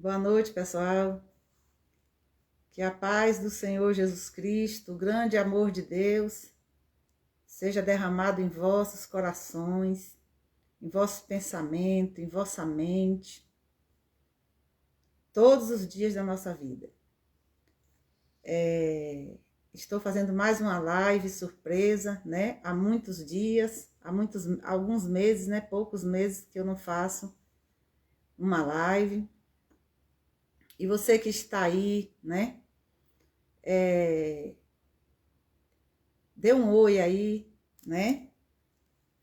Boa noite, pessoal. Que a paz do Senhor Jesus Cristo, o grande amor de Deus, seja derramado em vossos corações, em vosso pensamento, em vossa mente, todos os dias da nossa vida. Estou fazendo mais uma live surpresa, né? Há muitos dias, alguns meses, né? Poucos meses que eu não faço uma live. E você que está aí, né? Dê um oi aí, né?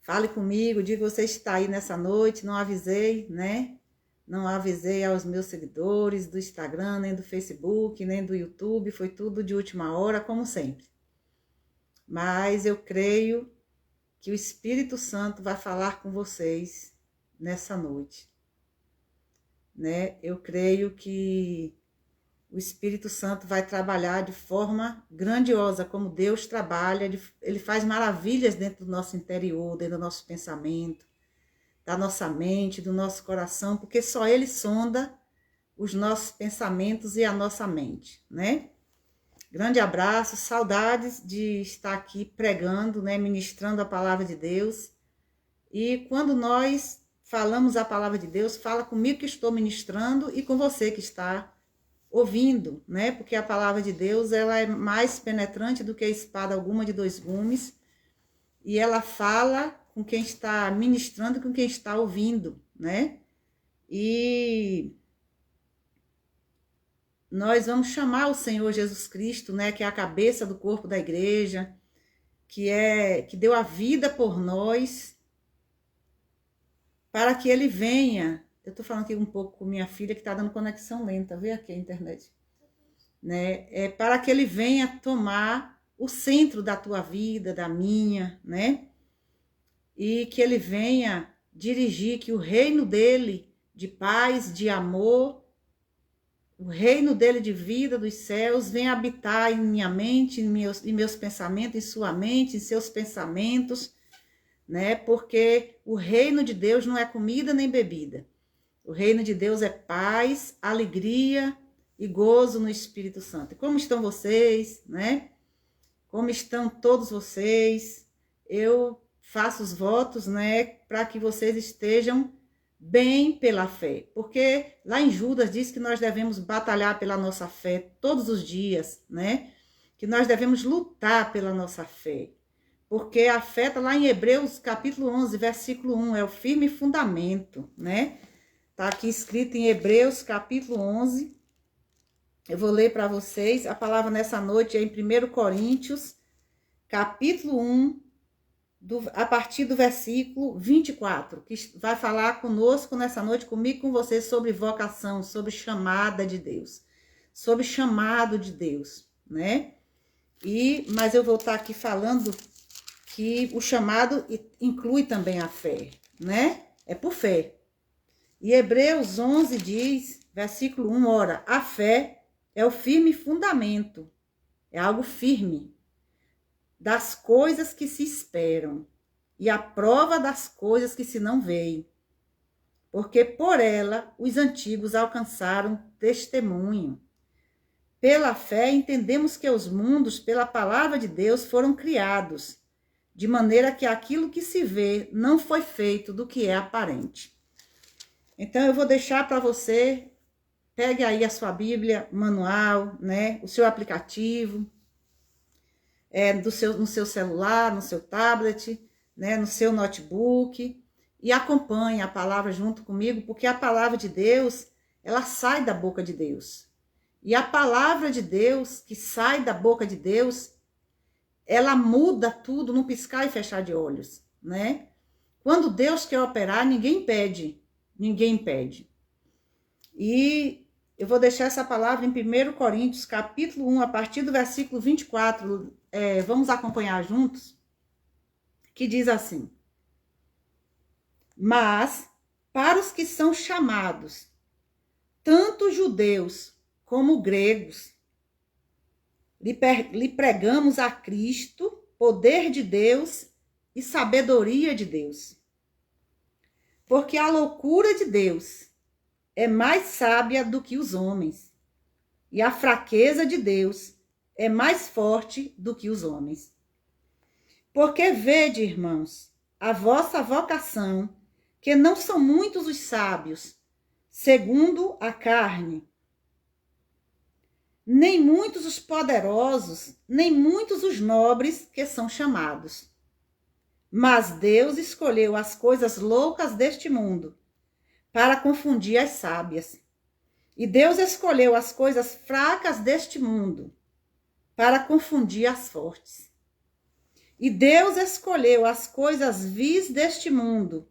Fale comigo, diga que você está aí nessa noite, não avisei, né? Não avisei aos meus seguidores do Instagram, nem do Facebook, nem do YouTube, foi tudo de última hora, como sempre. Mas eu creio que o Espírito Santo vai falar com vocês nessa noite, né? Eu creio que o Espírito Santo vai trabalhar de forma grandiosa, como Deus trabalha, ele faz maravilhas dentro do nosso interior, dentro do nosso pensamento, da nossa mente, do nosso coração, porque só ele sonda os nossos pensamentos e a nossa mente, né? Grande abraço, saudades de estar aqui pregando, né, ministrando a palavra de Deus. E quando nós falamos a palavra de Deus, fala comigo que estou ministrando e com você que está ouvindo, né? Porque a palavra de Deus, ela é mais penetrante do que a espada alguma de dois gumes, e ela fala com quem está ministrando, com quem está ouvindo, né? E nós vamos chamar o Senhor Jesus Cristo, né, que é a cabeça do corpo da igreja, que deu a vida por nós, para que ele venha. Eu estou falando aqui um pouco com minha filha, que está dando conexão lenta, vê aqui a internet. Né? Para que ele venha tomar o centro da tua vida, da minha, né? E que ele venha dirigir, que o reino dele de paz, de amor, o reino dele de vida dos céus venha habitar em minha mente, em meus pensamentos, em sua mente, em seus pensamentos, né? Porque o reino de Deus não é comida nem bebida. O reino de Deus é paz, alegria e gozo no Espírito Santo. Como estão vocês, né? Como estão todos vocês? Eu faço os votos, né, para que vocês estejam bem pela fé. Porque lá em Judas diz que nós devemos batalhar pela nossa fé todos os dias, né? Que nós devemos lutar pela nossa fé. Porque a fé está lá em Hebreus capítulo 11, versículo 1, é o firme fundamento, né? Está aqui escrito em Hebreus capítulo 11. Eu vou ler para vocês. A palavra nessa noite é em 1 Coríntios, capítulo 1, a partir do versículo 24, que vai falar conosco nessa noite, comigo e com vocês, sobre vocação, sobre chamada de Deus, sobre chamado de Deus, né? Mas eu vou estar aqui falando que o chamado inclui também a fé, né? É por fé. E Hebreus 11 diz, versículo 1, ora, a fé é o firme fundamento, é algo firme, das coisas que se esperam, e a prova das coisas que se não veem. Porque por ela os antigos alcançaram testemunho. Pela fé entendemos que os mundos, pela palavra de Deus, foram criados, de maneira que aquilo que se vê não foi feito do que é aparente. Então eu vou deixar para você, pegue aí a sua Bíblia, manual, né, o seu aplicativo, no seu celular, no seu tablet, né, no seu notebook, e acompanhe a palavra junto comigo, porque a palavra de Deus, ela sai da boca de Deus. E a palavra de Deus, que sai da boca de Deus, ela muda tudo num piscar e fechar de olhos, né? Quando Deus quer operar, ninguém impede. Ninguém impede. E eu vou deixar essa palavra em 1 Coríntios, capítulo 1, a partir do versículo 24. Vamos acompanhar juntos? Que diz assim: mas para os que são chamados, tanto judeus como gregos, lhe pregamos a Cristo, poder de Deus e sabedoria de Deus. Porque a loucura de Deus é mais sábia do que os homens, e a fraqueza de Deus é mais forte do que os homens. Porque vede, irmãos, a vossa vocação, que não são muitos os sábios, segundo a carne, nem muitos os poderosos, nem muitos os nobres que são chamados. Mas Deus escolheu as coisas loucas deste mundo para confundir as sábias. E Deus escolheu as coisas fracas deste mundo para confundir as fortes. E Deus escolheu as coisas vis deste mundo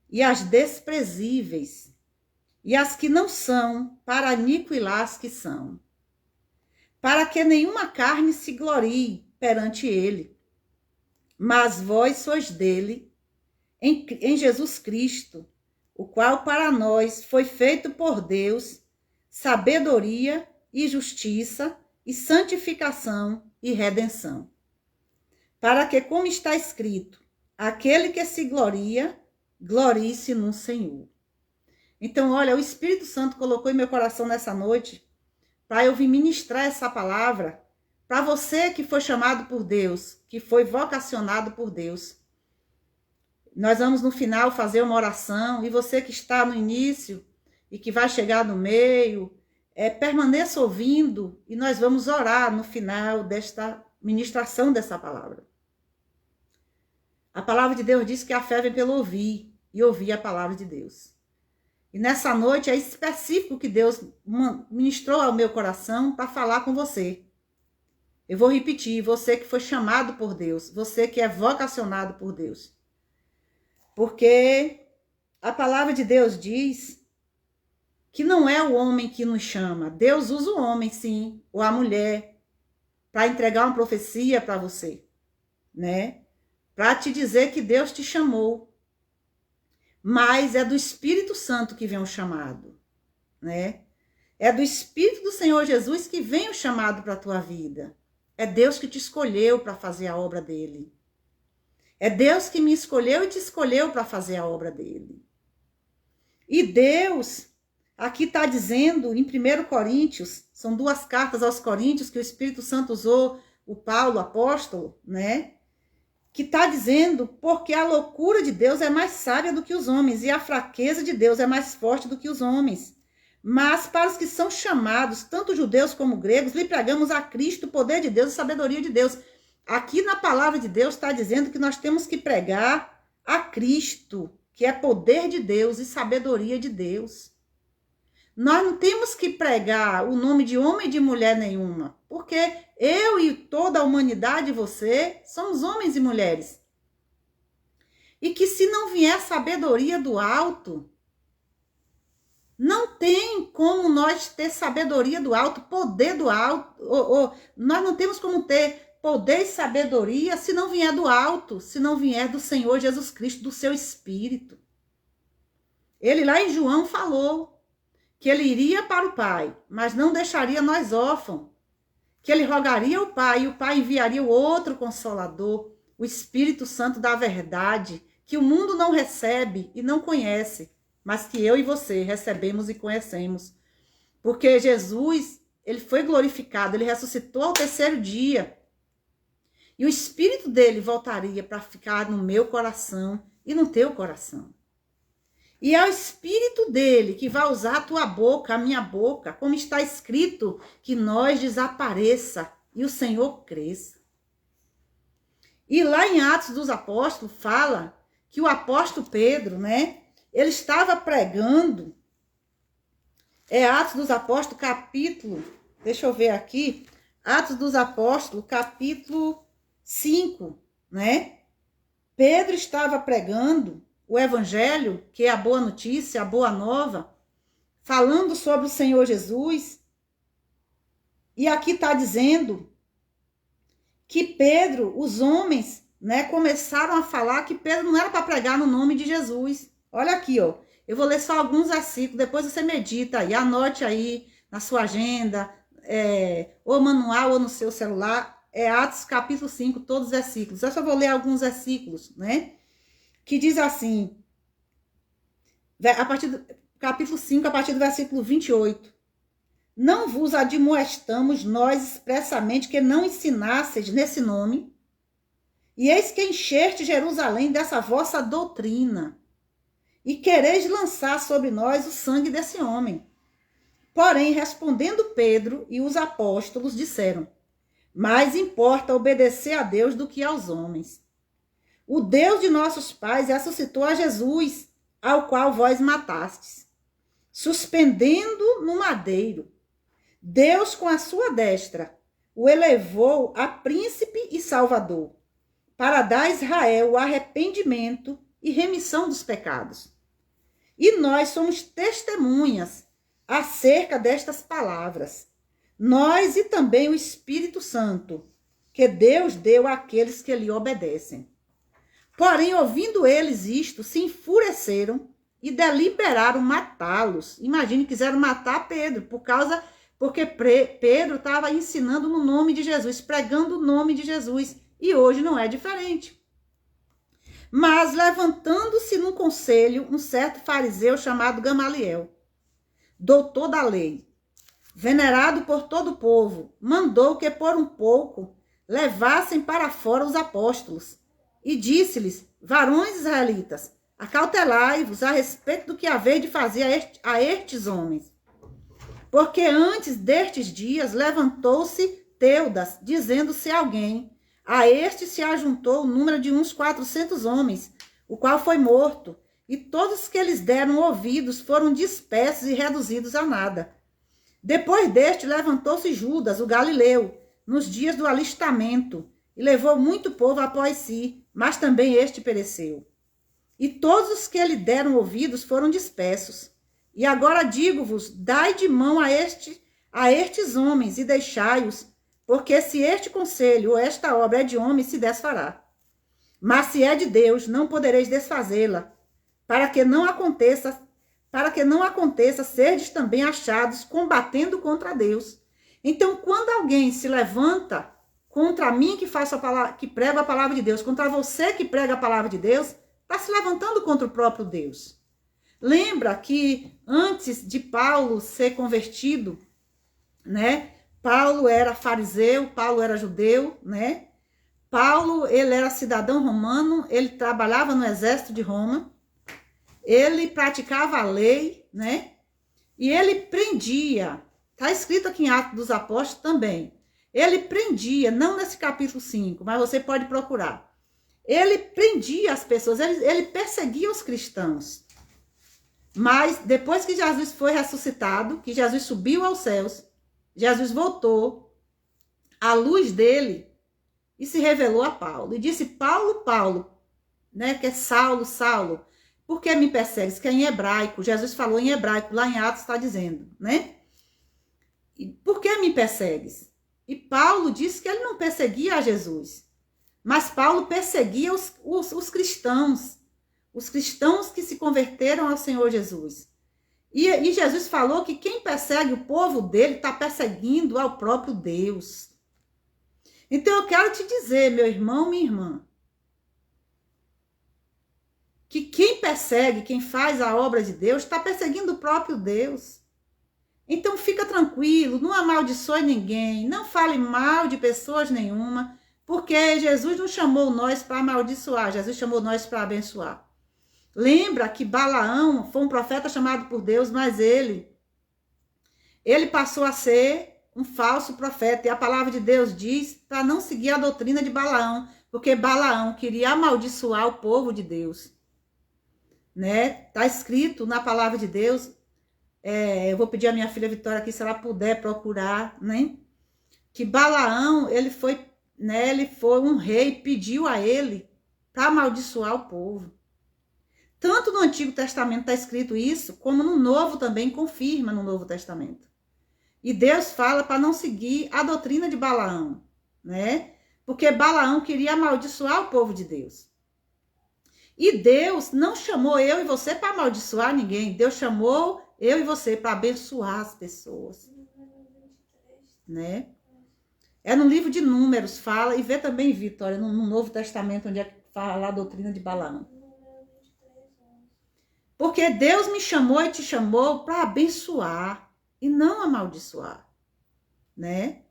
e as desprezíveis e as que não são para aniquilar as que são, para que nenhuma carne se glorie perante ele. Mas vós sois dele, em Jesus Cristo, o qual para nós foi feito por Deus sabedoria e justiça e santificação e redenção. Para que, como está escrito, aquele que se gloria, glorie-se no Senhor. Então, olha, o Espírito Santo colocou em meu coração nessa noite para eu vir ministrar essa palavra para você que foi chamado por Deus, que foi vocacionado por Deus. Nós vamos no final fazer uma oração, e você que está no início e que vai chegar no meio, permaneça ouvindo, e nós vamos orar no final desta ministração dessa palavra. A palavra de Deus diz que a fé vem pelo ouvir, e ouvir a palavra de Deus. E nessa noite é específico que Deus ministrou ao meu coração para falar com você. Eu vou repetir, você que foi chamado por Deus, você que é vocacionado por Deus. Porque a palavra de Deus diz que não é o homem que nos chama. Deus usa o homem, sim, ou a mulher, para entregar uma profecia para você, né? Para te dizer que Deus te chamou. Mas é do Espírito Santo que vem o chamado, né? É do Espírito do Senhor Jesus que vem o chamado para a tua vida. É Deus que te escolheu para fazer a obra dele. É Deus que me escolheu e te escolheu para fazer a obra dele. E Deus, aqui está dizendo em 1 Coríntios, são 2 cartas aos Coríntios que o Espírito Santo usou, o Paulo, apóstolo, né? Que está dizendo, porque a loucura de Deus é mais sábia do que os homens, e a fraqueza de Deus é mais forte do que os homens. Mas para os que são chamados, tanto judeus como gregos, lhe pregamos a Cristo, o poder de Deus e sabedoria de Deus. Aqui na palavra de Deus está dizendo que nós temos que pregar a Cristo, que é poder de Deus e sabedoria de Deus. Nós não temos que pregar o nome de homem e de mulher nenhuma, porque eu e toda a humanidade, você, somos homens e mulheres. E que se não vier sabedoria do alto, não tem como nós ter sabedoria do alto, poder do alto, nós não temos como ter poder e sabedoria se não vier do alto, se não vier do Senhor Jesus Cristo, do seu Espírito. Ele lá em João falou que ele iria para o Pai, mas não deixaria nós órfãos, que ele rogaria ao Pai, e o Pai enviaria o outro Consolador, o Espírito Santo da verdade, que o mundo não recebe e não conhece, mas que eu e você recebemos e conhecemos. Porque Jesus, ele foi glorificado, ele ressuscitou ao 3º dia. E o Espírito dele voltaria para ficar no meu coração e no teu coração. E é o Espírito dele que vai usar a tua boca, a minha boca, como está escrito, que nós desapareça e o Senhor cresça. E lá em Atos dos Apóstolos fala que o apóstolo Pedro, né? Ele estava pregando, Atos dos Apóstolos, capítulo, deixa eu ver aqui, Atos dos Apóstolos, capítulo 5, né? Pedro estava pregando o evangelho, que é a boa notícia, a boa nova, falando sobre o Senhor Jesus. E aqui está dizendo que Pedro, os homens, né, começaram a falar que Pedro não era para pregar no nome de Jesus. Olha aqui, ó. Eu vou ler só alguns versículos, depois você medita aí, anote aí na sua agenda, ou manual ou no seu celular, Atos capítulo 5, todos os versículos. Eu só vou ler alguns versículos, né? Que diz assim, a partir do capítulo 5, a partir do versículo 28. Não vos admoestamos nós expressamente que não ensinasseis nesse nome, e eis que encheste Jerusalém dessa vossa doutrina, e quereis lançar sobre nós o sangue desse homem. Porém, respondendo Pedro e os apóstolos, disseram: mais importa obedecer a Deus do que aos homens. O Deus de nossos pais ressuscitou a Jesus, ao qual vós matastes, suspendendo no madeiro. Deus, com a sua destra, o elevou a príncipe e salvador, para dar a Israel o arrependimento e remissão dos pecados. E nós somos testemunhas acerca destas palavras, nós e também o Espírito Santo, que Deus deu àqueles que lhe obedecem. Porém, ouvindo eles isto, se enfureceram e deliberaram matá-los. Imagine, quiseram matar Pedro, porque Pedro estava ensinando no nome de Jesus, pregando o nome de Jesus. E hoje não é diferente. Mas, levantando-se no conselho, um certo fariseu chamado Gamaliel, doutor da lei, venerado por todo o povo, mandou que por um pouco levassem para fora os apóstolos e disse-lhes: varões israelitas, acautelai-vos a respeito do que haveis de fazer a estes homens. Porque antes destes dias levantou-se Teudas, dizendo-se alguém: a este se ajuntou o número de uns 400 homens, o qual foi morto, e todos que lhes deram ouvidos foram dispersos e reduzidos a nada. Depois deste levantou-se Judas, o galileu, nos dias do alistamento, e levou muito povo após si, mas também este pereceu. E todos os que lhe deram ouvidos foram dispersos. E agora digo-vos, dai de mão a estes homens e deixai-os, porque se este conselho ou esta obra é de homem, se desfará. Mas se é de Deus, não podereis desfazê-la, para que não aconteça, serdes também achados combatendo contra Deus. Então, quando alguém se levanta contra mim que prego a palavra de Deus, contra você que prega a palavra de Deus, está se levantando contra o próprio Deus. Lembra que antes de Paulo ser convertido, né? Paulo era fariseu, Paulo era judeu, né? Paulo, ele era cidadão romano, ele trabalhava no exército de Roma, ele praticava a lei, né? E ele prendia, está escrito aqui em Atos dos Apóstolos também, ele prendia, não nesse capítulo 5, mas você pode procurar. Ele prendia as pessoas, ele perseguia os cristãos. Mas depois que Jesus foi ressuscitado, que Jesus subiu aos céus, Jesus voltou, a luz dele, e se revelou a Paulo. E disse: Paulo, Paulo, né, que é Saulo, Saulo, por que me persegues? Que é em hebraico, Jesus falou em hebraico, lá em Atos está dizendo, né? E por que me persegues? E Paulo disse que ele não perseguia a Jesus, mas Paulo perseguia os cristãos que se converteram ao Senhor Jesus. E Jesus falou que quem persegue o povo dele está perseguindo ao próprio Deus. Então eu quero te dizer, meu irmão, minha irmã, que quem persegue, quem faz a obra de Deus, está perseguindo o próprio Deus. Então fica tranquilo, não amaldiçoe ninguém, não fale mal de pessoas nenhuma, porque Jesus não chamou nós para amaldiçoar, Jesus chamou nós para abençoar. Lembra que Balaão foi um profeta chamado por Deus, mas ele passou a ser um falso profeta. E a palavra de Deus diz para não seguir a doutrina de Balaão, porque Balaão queria amaldiçoar o povo de Deus. Né? Tá escrito na palavra de Deus, eu vou pedir à minha filha Vitória aqui, se ela puder procurar, né? Que Balaão, ele foi um rei, pediu a ele para amaldiçoar o povo. Tanto no Antigo Testamento está escrito isso, como no Novo também confirma no Novo Testamento. E Deus fala para não seguir a doutrina de Balaão, né? Porque Balaão queria amaldiçoar o povo de Deus. E Deus não chamou eu e você para amaldiçoar ninguém. Deus chamou eu e você para abençoar as pessoas, né? É no livro de Números, fala, e vê também, Vitória, no Novo Testamento, onde é que fala a doutrina de Balaão. Porque Deus me chamou e te chamou para abençoar e não amaldiçoar, né?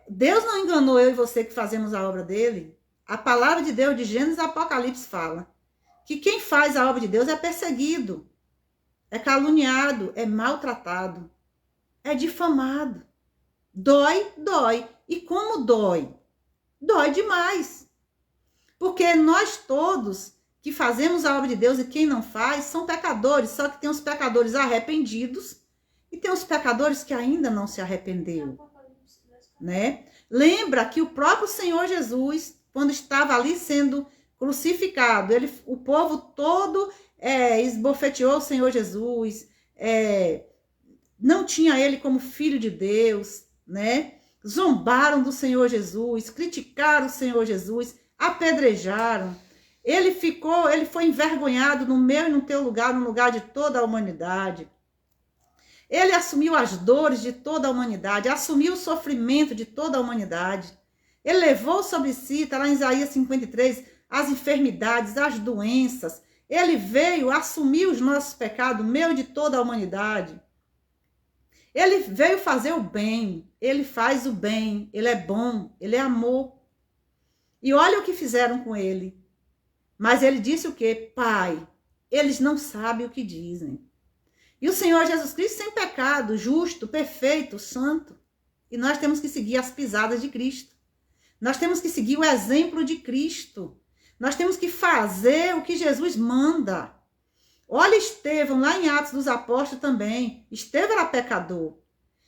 Deus não enganou eu e você que fazemos a obra dele. A palavra de Deus de Gênesis e Apocalipse fala que quem faz a obra de Deus é perseguido, é caluniado, é maltratado, é difamado. Dói, dói. E como dói? Dói demais. Porque nós todos que fazemos a obra de Deus e quem não faz são pecadores, só que tem os pecadores arrependidos e tem os pecadores que ainda não se arrependeram, né? Lembra que o próprio Senhor Jesus, quando estava ali sendo crucificado, o povo todo esbofeteou o Senhor Jesus, não tinha ele como filho de Deus, né? Zombaram do Senhor Jesus, criticaram o Senhor Jesus, apedrejaram. Ele foi envergonhado no meu e no teu lugar, no lugar de toda a humanidade. Ele assumiu as dores de toda a humanidade, assumiu o sofrimento de toda a humanidade. Ele levou sobre si, está lá em Isaías 53, as enfermidades, as doenças. Ele veio assumir os nossos pecados, o meu e de toda a humanidade. Ele veio fazer o bem, ele faz o bem, ele é bom, ele é amor. E olha o que fizeram com ele. Mas ele disse o quê? Pai, eles não sabem o que dizem. E o Senhor Jesus Cristo sem pecado, justo, perfeito, santo. E nós temos que seguir as pisadas de Cristo. Nós temos que seguir o exemplo de Cristo. Nós temos que fazer o que Jesus manda. Olha Estevão, lá em Atos dos Apóstolos também. Estevão era pecador.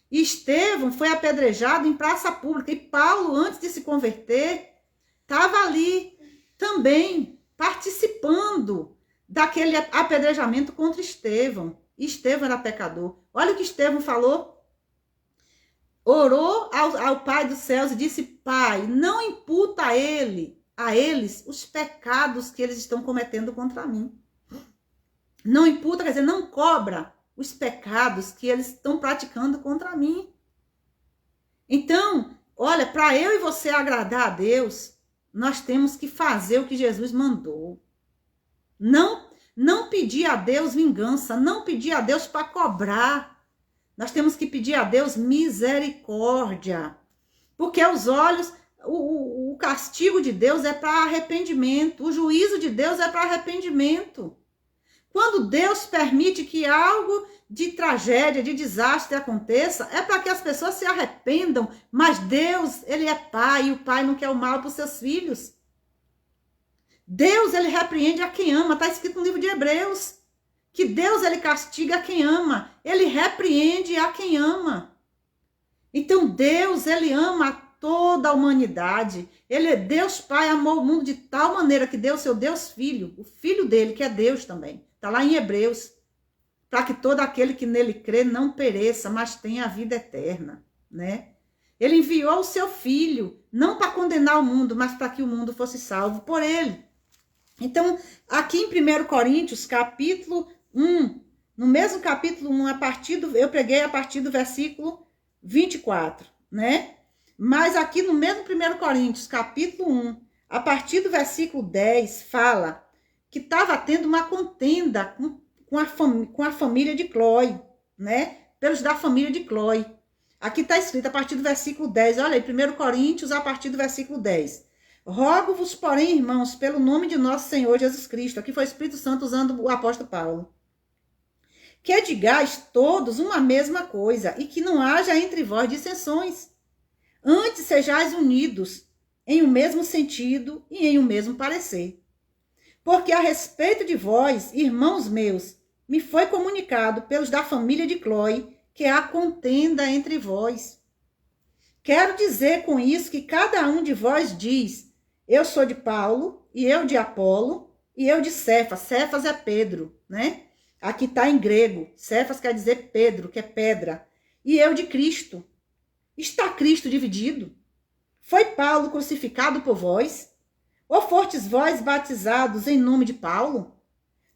E Estevão foi apedrejado em praça pública. E Paulo, antes de se converter, estava ali também participando daquele apedrejamento contra Estevão. Estevão era pecador. Olha o que Estevão falou. Orou ao Pai dos céus e disse: Pai, não imputa a eles os pecados que eles estão cometendo contra mim. Não imputa, quer dizer, não cobra os pecados que eles estão praticando contra mim. Então, olha, para eu e você agradar a Deus, nós temos que fazer o que Jesus mandou. Não pedir a Deus vingança, não pedir a Deus para cobrar. Nós temos que pedir a Deus misericórdia. Porque os olhos, o castigo de Deus é para arrependimento, o juízo de Deus é para arrependimento. Quando Deus permite que algo de tragédia, de desastre aconteça, é para que as pessoas se arrependam, mas Deus, ele é pai, e o pai não quer o mal para os seus filhos. Deus, ele repreende a quem ama, está escrito no livro de Hebreus, que Deus, ele castiga a quem ama, ele repreende a quem ama. Então Deus, ele ama toda a humanidade, Deus Pai amou o mundo de tal maneira que deu seu Deus Filho, o Filho dele, que é Deus também, está lá em Hebreus, para que todo aquele que nele crê não pereça, mas tenha a vida eterna, né? Ele enviou o seu Filho, não para condenar o mundo, mas para que o mundo fosse salvo por ele. Então, aqui em 1 Coríntios, capítulo 1, no mesmo capítulo 1, eu preguei a partir do versículo 24, né? Mas aqui no mesmo 1 Coríntios, capítulo 1, a partir do versículo 10, fala que estava tendo uma contenda com a família de Cloe, né? Pelos da família de Cloe. Aqui está escrito a partir do versículo 10, olha aí, 1 Coríntios, a partir do versículo 10. Rogo-vos, porém, irmãos, pelo nome de nosso Senhor Jesus Cristo, aqui foi o Espírito Santo usando o apóstolo Paulo, que digais todos uma mesma coisa e que não haja entre vós dissensões. Antes sejais unidos em um mesmo sentido e em um mesmo parecer. Porque a respeito de vós, irmãos meus, me foi comunicado pelos da família de Cloe que há contenda entre vós. Quero dizer com isso que cada um de vós diz: eu sou de Paulo, e eu de Apolo, e eu de Cefas. Cefas é Pedro, né? Aqui está em grego. Cefas quer dizer Pedro, que é pedra. E eu de Cristo. Está Cristo dividido? Foi Paulo crucificado por vós? Ou fortes vós batizados em nome de Paulo?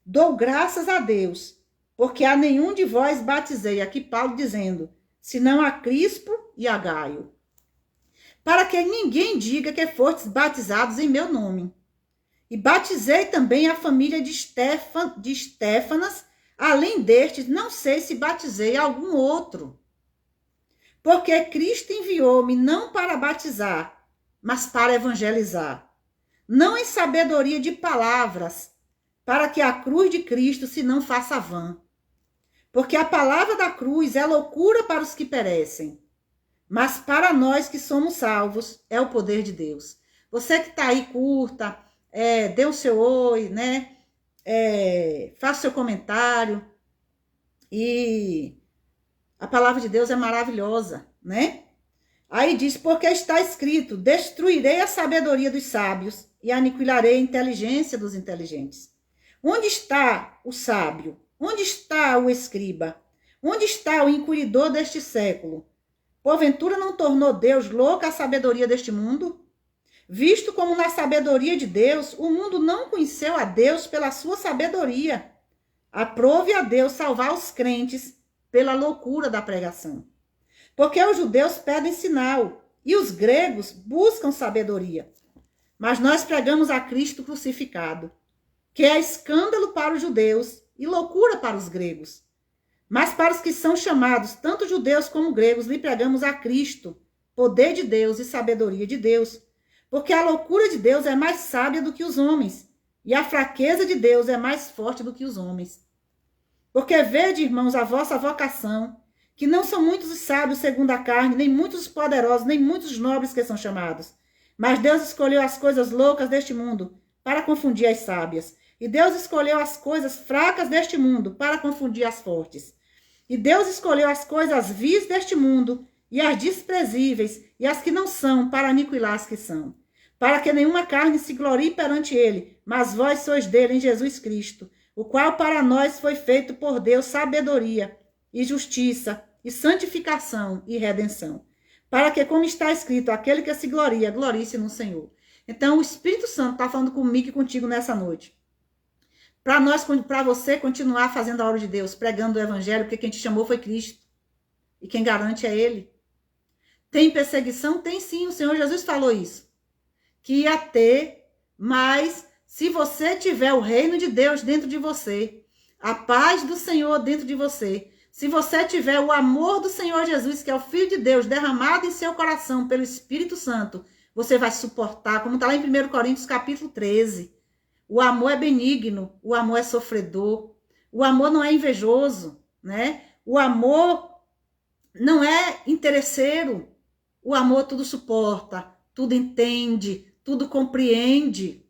Dou graças a Deus, porque a nenhum de vós batizei, aqui Paulo dizendo, senão a Crispo e a Gaio, para que ninguém diga que fostes batizados em meu nome. E batizei também a família de Estéfanas, além destes, não sei se batizei algum outro. Porque Cristo enviou-me não para batizar, mas para evangelizar. Não em sabedoria de palavras, para que a cruz de Cristo se não faça vã. Porque a palavra da cruz é loucura para os que perecem, mas para nós que somos salvos é o poder de Deus. Você que está aí, curta, dê o seu oi, né? Faça o seu comentário. E a palavra de Deus é maravilhosa, né? Aí diz, porque está escrito, destruirei a sabedoria dos sábios e aniquilarei a inteligência dos inteligentes. Onde está o sábio? Onde está o escriba? Onde está o inquiridor deste século? Porventura não tornou Deus louca a sabedoria deste mundo? Visto como na sabedoria de Deus, o mundo não conheceu a Deus pela sua sabedoria. Aprove a Deus salvar os crentes pela loucura da pregação. Porque os judeus pedem sinal e os gregos buscam sabedoria. Mas nós pregamos a Cristo crucificado, que é escândalo para os judeus e loucura para os gregos. Mas para os que são chamados, tanto judeus como gregos, lhe pregamos a Cristo, poder de Deus e sabedoria de Deus. Porque a loucura de Deus é mais sábia do que os homens, e a fraqueza de Deus é mais forte do que os homens. Porque vede, irmãos, a vossa vocação, que não são muitos os sábios segundo a carne, nem muitos os poderosos, nem muitos os nobres que são chamados. Mas Deus escolheu as coisas loucas deste mundo para confundir as sábias. E Deus escolheu as coisas fracas deste mundo para confundir as fortes. E Deus escolheu as coisas vis deste mundo e as desprezíveis e as que não são para aniquilar as que são. Para que nenhuma carne se glorie perante ele, mas vós sois dele em Jesus Cristo, o qual para nós foi feito por Deus sabedoria e justiça e santificação e redenção. Para que, como está escrito, aquele que se gloria, glorie-se no Senhor. Então, o Espírito Santo está falando comigo e contigo nessa noite. Para você continuar fazendo a obra de Deus, pregando o evangelho, porque quem te chamou foi Cristo. E quem garante é ele. Tem perseguição? Tem sim, o Senhor Jesus falou isso. Que ia ter, mas se você tiver o reino de Deus dentro de você, a paz do Senhor dentro de você, se você tiver o amor do Senhor Jesus, que é o Filho de Deus, derramado em seu coração pelo Espírito Santo, você vai suportar, como está lá em 1 Coríntios capítulo 13. O amor é benigno, o amor é sofredor, o amor não é invejoso, né? O amor não é interesseiro, o amor tudo suporta, tudo entende, tudo compreende.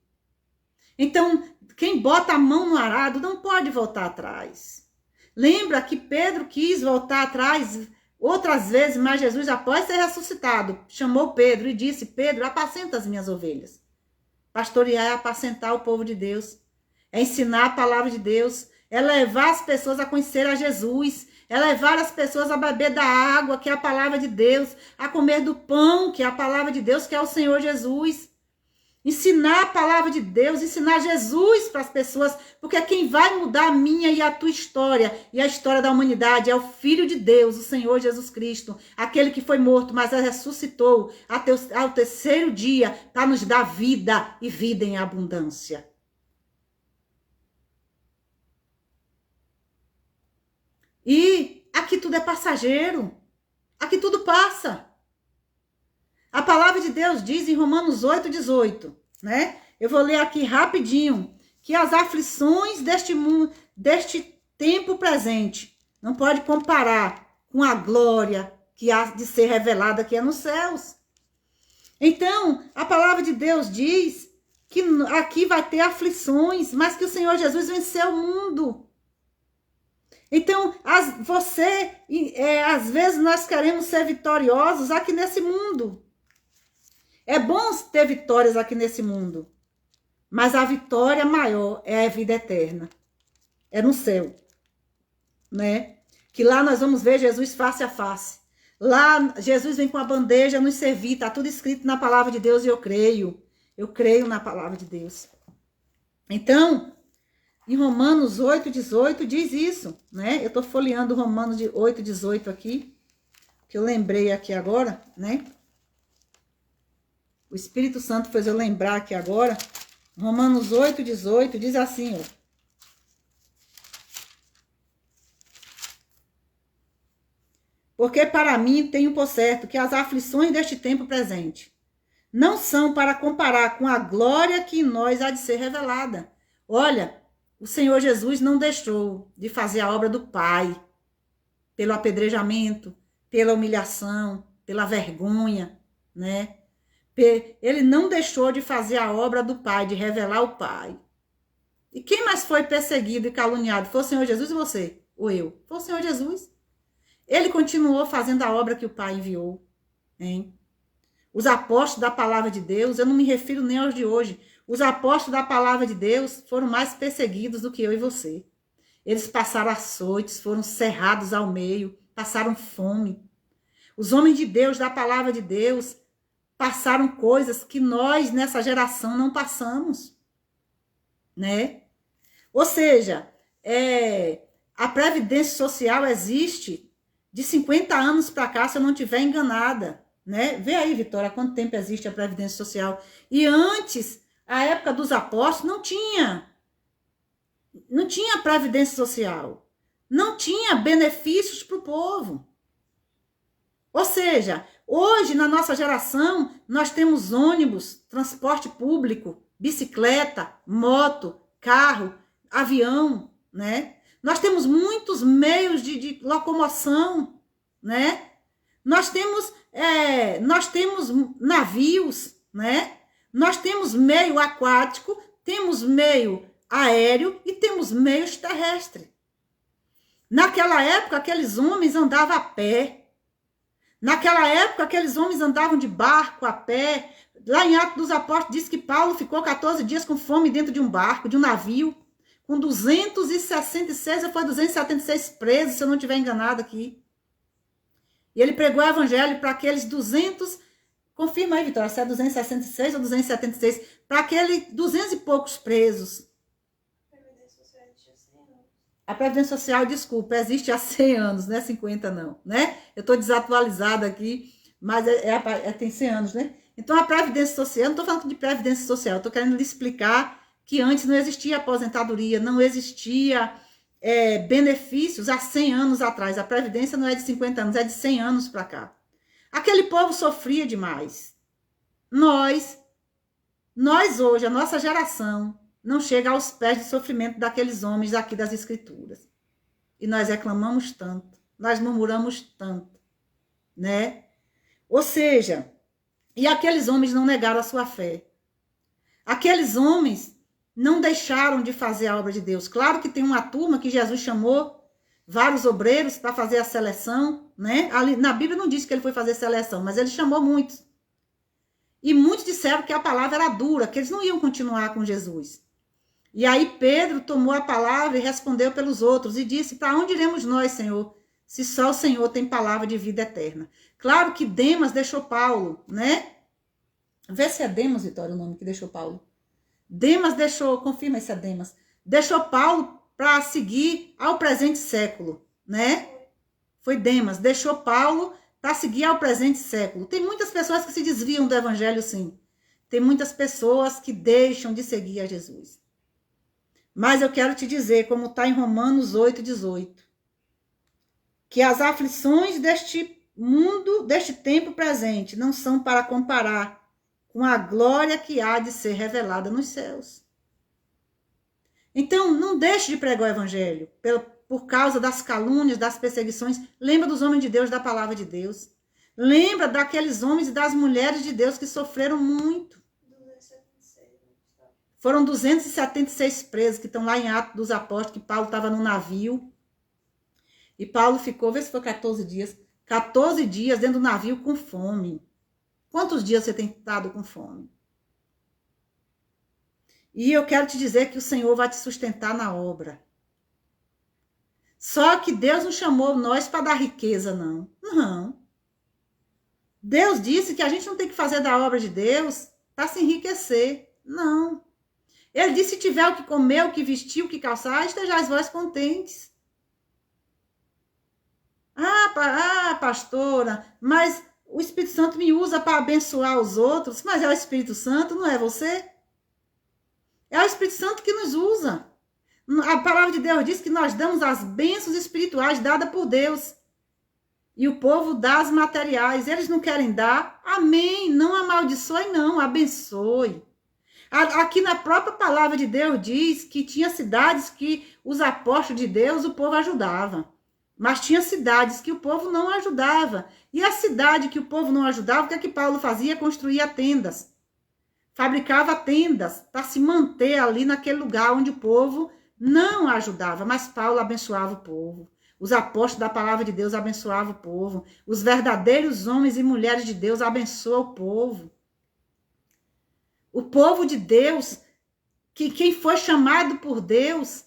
Então, quem bota a mão no arado não pode voltar atrás. Lembra que Pedro quis voltar atrás outras vezes, mas Jesus, após ser ressuscitado, chamou Pedro e disse, Pedro, apacenta as minhas ovelhas. Pastorear é apacentar o povo de Deus, é ensinar a palavra de Deus, é levar as pessoas a conhecer a Jesus, é levar as pessoas a beber da água, que é a palavra de Deus, a comer do pão, que é a palavra de Deus, que é o Senhor Jesus. Ensinar a palavra de Deus, ensinar Jesus para as pessoas, porque quem vai mudar a minha e a tua história e a história da humanidade é o Filho de Deus, o Senhor Jesus Cristo, aquele que foi morto, mas ressuscitou ao terceiro dia para nos dar vida e vida em abundância. E aqui tudo é passageiro, aqui tudo passa. A palavra de Deus diz em Romanos 8:18, né? Eu vou ler aqui rapidinho, que as aflições deste tempo presente não pode comparar com a glória que há de ser revelada que é nos céus. Então, a palavra de Deus diz que aqui vai ter aflições, mas que o Senhor Jesus venceu o mundo. Então, às vezes nós queremos ser vitoriosos aqui nesse mundo. É bom ter vitórias aqui nesse mundo, mas a vitória maior é a vida eterna. É no céu, né? Que lá nós vamos ver Jesus face a face. Lá Jesus vem com a bandeja nos servir, tá tudo escrito na palavra de Deus e eu creio. Eu creio na palavra de Deus. Então, em Romanos 8:18 diz isso, né? Eu tô folheando Romanos 8:18 aqui, que eu lembrei aqui agora, né? O Espírito Santo fez eu lembrar aqui agora. Romanos 8:18 diz assim, ó. Porque para mim tenho por certo que as aflições deste tempo presente não são para comparar com a glória que em nós há de ser revelada. Olha, o Senhor Jesus não deixou de fazer a obra do Pai, pelo apedrejamento, pela humilhação, pela vergonha, né? Ele não deixou de fazer a obra do Pai, de revelar o Pai. E quem mais foi perseguido e caluniado? Foi o Senhor Jesus ou você? Ou eu? Foi o Senhor Jesus. Ele continuou fazendo a obra que o Pai enviou, hein? Os apóstolos da palavra de Deus, eu não me refiro nem aos de hoje, os apóstolos da palavra de Deus foram mais perseguidos do que eu e você. Eles passaram açoites, foram cerrados ao meio, passaram fome. Os homens de Deus, da palavra de Deus, passaram coisas que nós, nessa geração, não passamos, né? Ou seja, a Previdência Social existe de 50 anos para cá, se eu não estiver enganada, né? Vê aí, Vitória, há quanto tempo existe a Previdência Social. E antes, a época dos apóstolos, não tinha Previdência Social. Não tinha benefícios para o povo. Ou seja, hoje, na nossa geração, nós temos ônibus, transporte público, bicicleta, moto, carro, avião, né? Nós temos muitos meios de locomoção, né? Nós temos navios, né? Nós temos meio aquático, temos meio aéreo e temos meios terrestres. Naquela época, aqueles homens andavam a pé. Naquela época, aqueles homens andavam de barco, a pé. Lá em Atos dos Apóstolos, diz que Paulo ficou 14 dias com fome dentro de um barco, de um navio, com 266, ou foi 276 presos, se eu não estiver enganado aqui. E ele pregou o evangelho para aqueles 200, confirma aí, Vitória, se é 266 ou 276, para aqueles 200 e poucos presos. A Previdência Social, desculpa, existe há 100 anos, não é 50 não, né? Eu estou desatualizada aqui, mas tem 100 anos, né? Então, a Previdência Social, eu não estou falando de Previdência Social, estou querendo lhe explicar que antes não existia aposentadoria, não existia benefícios há 100 anos atrás. A Previdência não é de 50 anos, é de 100 anos para cá. Aquele povo sofria demais. Nós hoje, a nossa geração, não chega aos pés do sofrimento daqueles homens aqui das Escrituras. E nós reclamamos tanto, nós murmuramos tanto, né? Ou seja, e aqueles homens não negaram a sua fé. Aqueles homens não deixaram de fazer a obra de Deus. Claro que tem uma turma que Jesus chamou vários obreiros para fazer a seleção, né? Ali, na Bíblia não diz que ele foi fazer seleção, mas ele chamou muitos. E muitos disseram que a palavra era dura, que eles não iam continuar com Jesus. E aí Pedro tomou a palavra e respondeu pelos outros e disse: para onde iremos nós, Senhor, se só o Senhor tem palavra de vida eterna? Claro que Demas deixou Paulo, né? Vê se é Demas, Vitória, o nome que deixou Paulo. Demas deixou, confirma se é Demas, deixou Paulo para seguir ao presente século, né? Foi Demas, deixou Paulo para seguir ao presente século. Tem muitas pessoas que se desviam do evangelho, sim. Tem muitas pessoas que deixam de seguir a Jesus. Mas eu quero te dizer, como está em Romanos 8:18, que as aflições deste mundo, deste tempo presente, não são para comparar com a glória que há de ser revelada nos céus. Então, não deixe de pregar o evangelho por causa das calúnias, das perseguições. Lembra dos homens de Deus, da palavra de Deus. Lembra daqueles homens e das mulheres de Deus que sofreram muito. Foram 276 presos que estão lá em Atos dos Apóstolos, que Paulo estava no navio. E Paulo ficou, vê se foi 14 dias, 14 dias dentro do navio com fome. Quantos dias você tem estado com fome? E eu quero te dizer que o Senhor vai te sustentar na obra. Só que Deus não chamou nós para dar riqueza, não. Não. Deus disse que a gente não tem que fazer da obra de Deus para se enriquecer. Não. Ele disse: se tiver o que comer, o que vestir, o que calçar, estejais vós contentes. Pastora, mas o Espírito Santo me usa para abençoar os outros. Mas é o Espírito Santo, não é você? É o Espírito Santo que nos usa. A palavra de Deus diz que nós damos as bênçãos espirituais dadas por Deus. E o povo dá as materiais. Eles não querem dar. Amém. Não amaldiçoe, não. Abençoe. Aqui na própria palavra de Deus diz que tinha cidades que os apóstolos de Deus, o povo ajudava. Mas tinha cidades que o povo não ajudava. E a cidade que o povo não ajudava, o que é que Paulo fazia? Construía tendas. Fabricava tendas para se manter ali naquele lugar onde o povo não ajudava. Mas Paulo abençoava o povo. Os apóstolos da palavra de Deus abençoavam o povo. Os verdadeiros homens e mulheres de Deus abençoam o povo. O povo de Deus, que quem foi chamado por Deus,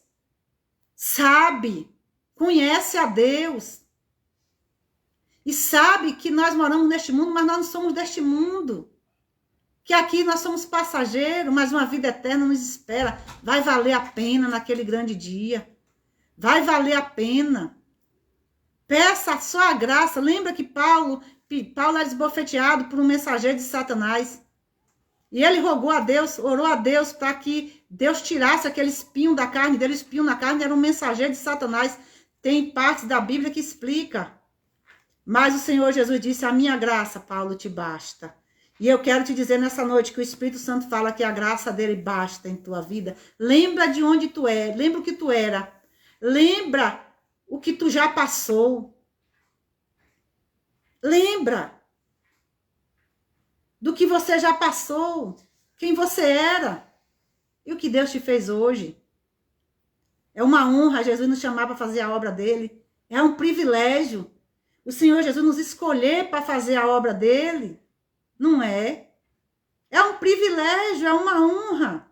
sabe, conhece a Deus. E sabe que nós moramos neste mundo, mas nós não somos deste mundo. Que aqui nós somos passageiros, mas uma vida eterna nos espera. Vai valer a pena naquele grande dia. Vai valer a pena. Peça só a graça. Lembra que Paulo era esbofeteado por um mensageiro de Satanás. E ele rogou a Deus, orou a Deus para que Deus tirasse aquele espinho da carne dele. O espinho na carne era um mensageiro de Satanás. Tem partes da Bíblia que explica. Mas o Senhor Jesus disse, a minha graça, Paulo, te basta. E eu quero te dizer nessa noite que o Espírito Santo fala que a graça dele basta em tua vida. Lembra de onde tu é, lembra o que tu era. Lembra o que tu já passou. Lembra do que você já passou, quem você era e o que Deus te fez hoje. É uma honra Jesus nos chamar para fazer a obra dele. É um privilégio o Senhor Jesus nos escolher para fazer a obra dele. Não é? É um privilégio, é uma honra.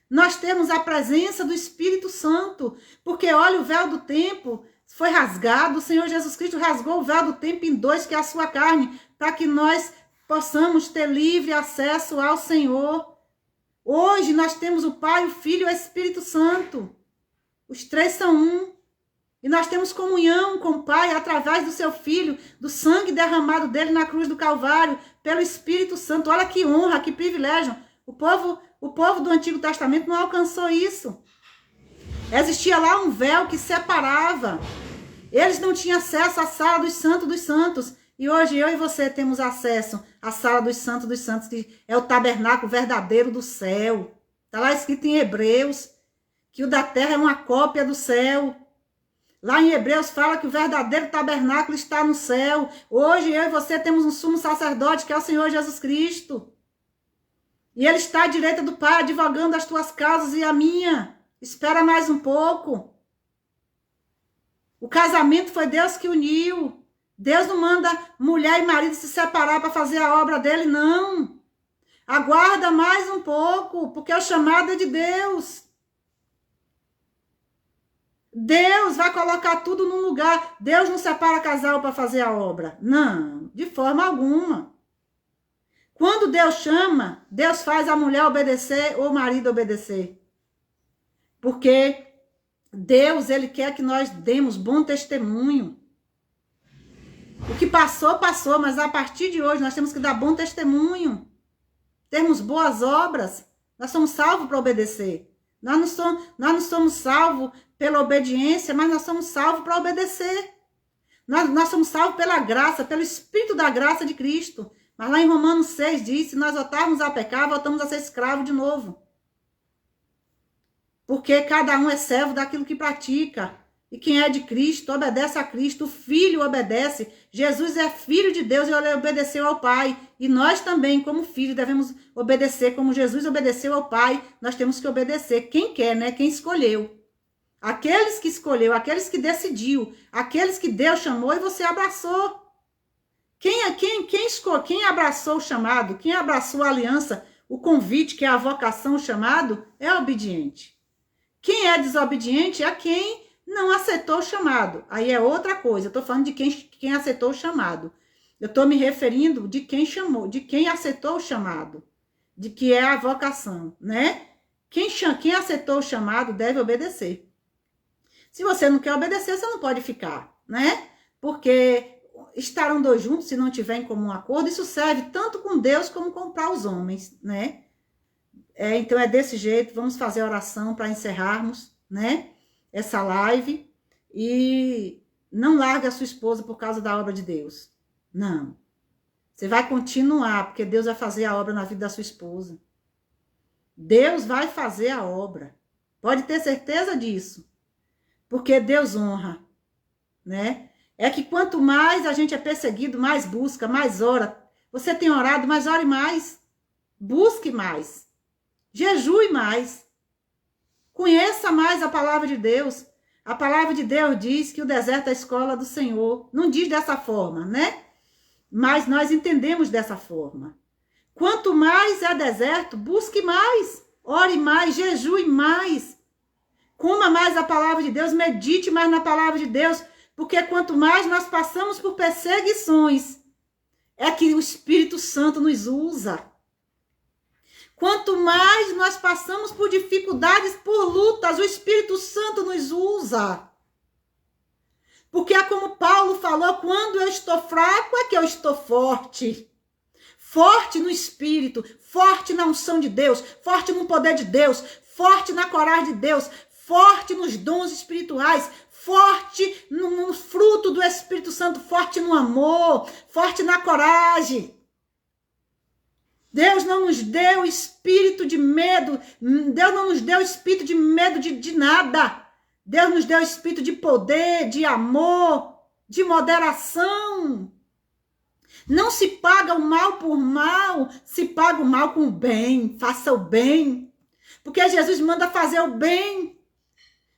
Nós temos a presença do Espírito Santo, porque olha, o véu do tempo foi rasgado, o Senhor Jesus Cristo rasgou o véu do tempo em dois, que é a sua carne, para que nós possamos ter livre acesso ao Senhor. Hoje nós temos o Pai, o Filho e o Espírito Santo. Os três são um. E nós temos comunhão com o Pai através do seu Filho, do sangue derramado dele na cruz do Calvário, pelo Espírito Santo. Olha que honra, que privilégio. O povo do Antigo Testamento não alcançou isso. Existia lá um véu que separava. Eles não tinham acesso à sala dos santos. E hoje eu e você temos acesso à sala dos santos, que é o tabernáculo verdadeiro do céu. Está lá escrito em Hebreus que o da terra é uma cópia do céu. Lá em Hebreus fala que o verdadeiro tabernáculo está no céu. Hoje eu e você temos um sumo sacerdote, que é o Senhor Jesus Cristo. E ele está à direita do Pai, advogando as tuas causas e a minha. Espera mais um pouco. O casamento foi Deus que uniu. Deus não manda mulher e marido se separar para fazer a obra dele, não. Aguarda mais um pouco, porque o chamado é de Deus. Deus vai colocar tudo num lugar. Deus não separa casal para fazer a obra. Não, de forma alguma. Quando Deus chama, Deus faz a mulher obedecer ou o marido obedecer. Porque Deus, ele quer que nós demos bom testemunho. O que passou, passou, mas a partir de hoje nós temos que dar bom testemunho. Termos boas obras. Nós somos salvos para obedecer. Nós não somos salvos pela obediência, mas nós somos salvos para obedecer. Nós somos salvos pela graça, pelo Espírito da graça de Cristo. Mas lá em Romanos 6 diz, se nós voltarmos a pecar, voltamos a ser escravos de novo. Porque cada um é servo daquilo que pratica. E quem é de Cristo, obedece a Cristo. O Filho obedece. Jesus é Filho de Deus e ele obedeceu ao Pai. E nós também, como filhos, devemos obedecer. Como Jesus obedeceu ao Pai, nós temos que obedecer. Quem quer, né? Quem escolheu. Aqueles que escolheu, aqueles que decidiu, aqueles que Deus chamou e você abraçou. Quem abraçou o chamado, quem abraçou a aliança, o convite, que é a vocação, o chamado, é obediente. Quem é desobediente é quem não aceitou o chamado. Aí é outra coisa. Eu estou falando de quem aceitou o chamado. Eu estou me referindo de quem chamou, de quem aceitou o chamado, de que é a vocação, né? Quem aceitou o chamado deve obedecer. Se você não quer obedecer, você não pode ficar, né? Porque estarão dois juntos, se não tiver em comum acordo, isso serve tanto com Deus como para os homens, né? Então é desse jeito, vamos fazer a oração para encerrarmos, né, essa live. E não larga a sua esposa por causa da obra de Deus. Não. Você vai continuar, porque Deus vai fazer a obra na vida da sua esposa. Deus vai fazer a obra. Pode ter certeza disso. Porque Deus honra, né? É que quanto mais a gente é perseguido, mais busca, mais ora. Você tem orado, mas ore mais. Busque mais. Jejue mais. Conheça mais a palavra de Deus. A palavra de Deus diz que o deserto é a escola do Senhor. Não diz dessa forma, né? Mas nós entendemos dessa forma. Quanto mais é deserto, busque mais. Ore mais, jejue mais. Coma mais a palavra de Deus, medite mais na palavra de Deus. Porque quanto mais nós passamos por perseguições, é que o Espírito Santo nos usa. Quanto mais nós passamos por dificuldades, por lutas, o Espírito Santo nos usa. Porque é como Paulo falou, quando eu estou fraco é que eu estou forte. Forte no Espírito, forte na unção de Deus, forte no poder de Deus, forte na coragem de Deus, forte nos dons espirituais, forte no fruto do Espírito Santo, forte no amor, forte na coragem. Deus não nos deu espírito de medo, Deus não nos deu espírito de medo de nada. Deus nos deu espírito de poder, de amor, de moderação. Não se paga o mal por mal, se paga o mal com o bem, faça o bem. Porque Jesus manda fazer o bem.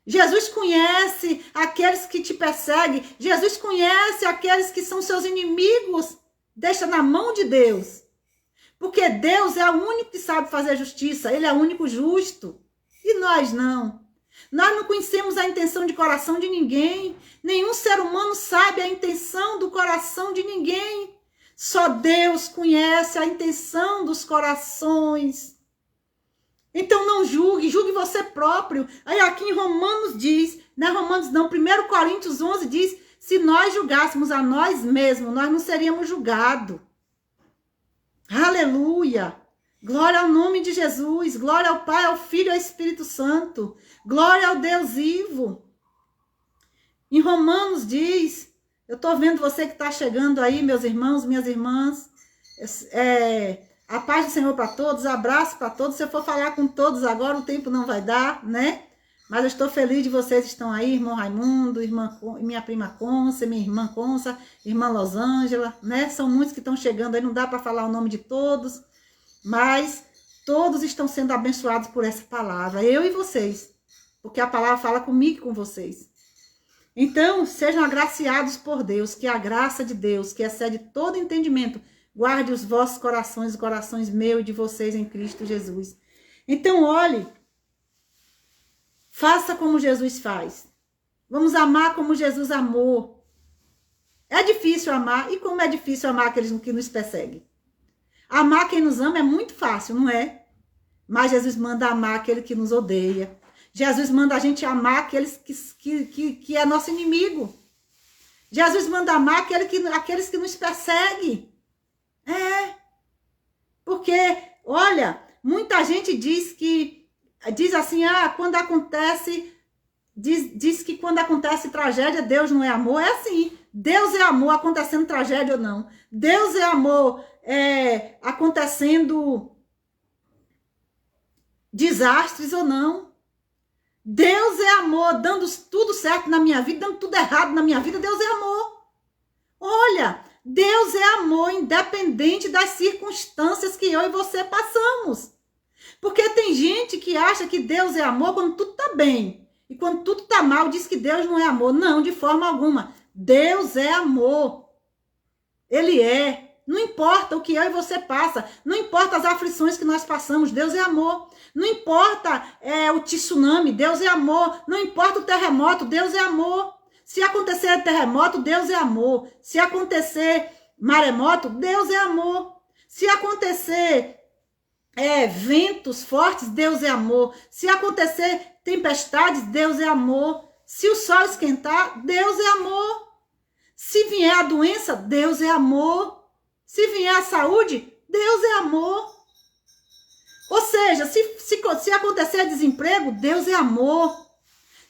Jesus conhece aqueles que te perseguem, Jesus conhece aqueles que são seus inimigos. Deixa na mão de Deus. Porque Deus é o único que sabe fazer justiça, Ele é o único justo. E nós não. Nós não conhecemos a intenção de coração de ninguém. Nenhum ser humano sabe a intenção do coração de ninguém. Só Deus conhece a intenção dos corações. Então não julgue, julgue você próprio. Aí aqui em Romanos diz, não é Romanos não, 1 Coríntios 11 diz, se nós julgássemos a nós mesmos, nós não seríamos julgados. Aleluia! Glória ao nome de Jesus, glória ao Pai, ao Filho e ao Espírito Santo, glória ao Deus vivo. Em Romanos diz, eu estou vendo você que está chegando aí, meus irmãos, minhas irmãs, a paz do Senhor para todos, abraço para todos. Se eu for falar com todos agora, o tempo não vai dar, né? Mas eu estou feliz de vocês que estão aí, irmão Raimundo, minha prima Consa, minha irmã Consa, irmã Losângela, né? São muitos que estão chegando aí, não dá para falar o nome de todos, mas todos estão sendo abençoados por essa palavra, eu e vocês, porque a palavra fala comigo e com vocês. Então, sejam agraciados por Deus, que a graça de Deus, que excede todo entendimento, guarde os vossos corações, os corações meus e de vocês em Cristo Jesus. Então, olhe, faça como Jesus faz. Vamos amar como Jesus amou. É difícil amar, e como é difícil amar aqueles que nos perseguem? Amar quem nos ama é muito fácil, não é? Mas Jesus manda amar aquele que nos odeia. Jesus manda a gente amar aqueles que é nosso inimigo. Jesus manda amar aqueles que nos perseguem. Porque, olha, muita gente diz assim, quando acontece, diz que quando acontece tragédia, Deus não é amor. É assim, Deus é amor acontecendo tragédia ou não. Deus é amor acontecendo desastres ou não. Deus é amor, dando tudo certo na minha vida, dando tudo errado na minha vida, Deus é amor. Olha, Deus é amor, independente das circunstâncias que eu e você passamos. Porque tem gente que acha que Deus é amor quando tudo está bem. E quando tudo está mal, diz que Deus não é amor. Não, de forma alguma. Deus é amor. Ele é. Não importa o que eu e você passa. Não importa as aflições que nós passamos. Deus é amor. Não importa o tsunami. Deus é amor. Não importa o terremoto. Deus é amor. Se acontecer terremoto, Deus é amor. Se acontecer maremoto, Deus é amor. Se acontecer ventos fortes, Deus é amor. Se acontecer tempestades, Deus é amor. Se o sol esquentar, Deus é amor. Se vier a doença, Deus é amor. Se vier a saúde, Deus é amor. Ou seja, se acontecer desemprego, Deus é amor.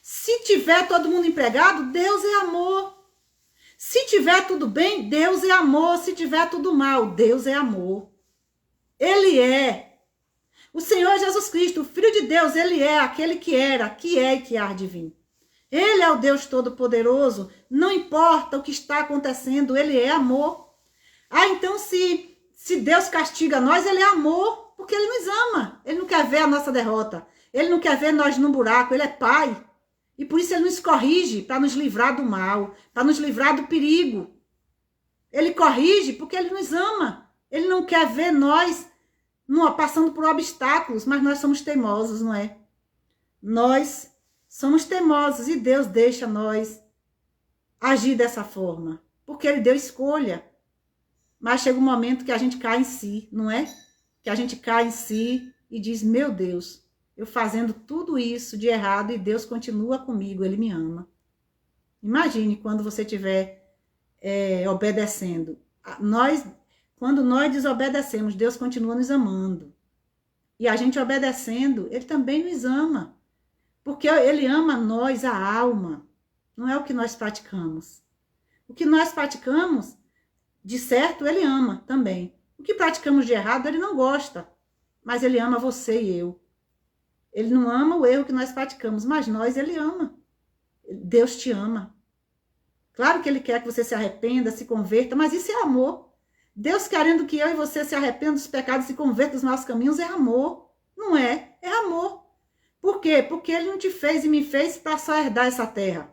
Se tiver todo mundo empregado, Deus é amor. Se tiver tudo bem, Deus é amor. Se tiver tudo mal, Deus é amor. Ele é. O Senhor Jesus Cristo, o Filho de Deus, ele é aquele que era, que é e que há de vir. Ele é o Deus Todo-Poderoso. Não importa o que está acontecendo, ele é amor. Então se Deus castiga nós, ele é amor, porque ele nos ama. Ele não quer ver a nossa derrota. Ele não quer ver nós num buraco. Ele é Pai. E por isso ele nos corrige para nos livrar do mal, para nos livrar do perigo. Ele corrige porque ele nos ama. Ele não quer ver nós passando por obstáculos, mas nós somos teimosos, não é? Nós somos teimosos e Deus deixa nós agir dessa forma, porque ele deu escolha. Mas chega um momento que a gente cai em si, não é? Que a gente cai em si e diz, meu Deus, eu fazendo tudo isso de errado e Deus continua comigo, ele me ama. Imagine quando você estiver obedecendo. Quando nós desobedecemos, Deus continua nos amando. E a gente obedecendo, ele também nos ama. Porque ele ama nós, a alma. Não é o que nós praticamos. O que nós praticamos, de certo, ele ama também. O que praticamos de errado, ele não gosta. Mas ele ama você e eu. Ele não ama o erro que nós praticamos, mas nós ele ama. Deus te ama. Claro que ele quer que você se arrependa, se converta, mas isso é amor. Deus querendo que eu e você se arrependa dos pecados e se converta dos nossos caminhos é amor. Não é? É amor. Por quê? Porque ele não te fez e me fez para só herdar essa terra.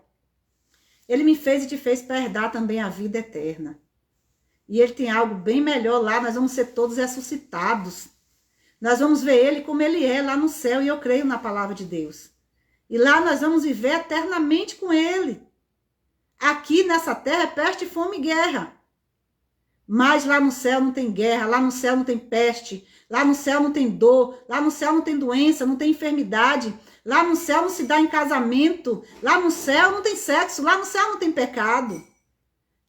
Ele me fez e te fez para herdar também a vida eterna. E ele tem algo bem melhor lá, nós vamos ser todos ressuscitados. Nós vamos ver ele como ele é lá no céu, e eu creio na palavra de Deus. E lá nós vamos viver eternamente com ele. Aqui nessa terra é peste, fome e guerra. Mas lá no céu não tem guerra, lá no céu não tem peste, lá no céu não tem dor, lá no céu não tem doença, não tem enfermidade, lá no céu não se dá em casamento, lá no céu não tem sexo, lá no céu não tem pecado.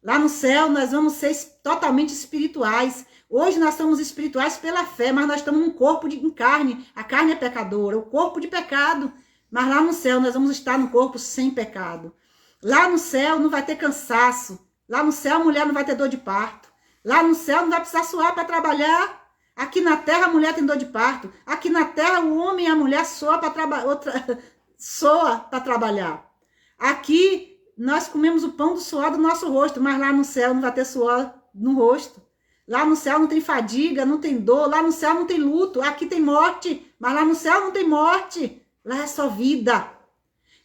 Lá no céu nós vamos ser totalmente espirituais. Hoje nós somos espirituais pela fé, mas nós estamos num corpo em carne. A carne é pecadora, o corpo de pecado. Mas lá no céu nós vamos estar num corpo sem pecado. Lá no céu não vai ter cansaço. Lá no céu a mulher não vai ter dor de parto. Lá no céu não vai precisar suar para trabalhar. Aqui na terra a mulher tem dor de parto. Aqui na terra o homem e a mulher soa para trabalhar. Aqui nós comemos o pão do suor do nosso rosto, mas lá no céu não vai ter suor no rosto. Lá no céu não tem fadiga, não tem dor, lá no céu não tem luto, aqui tem morte, mas lá no céu não tem morte, lá é só vida.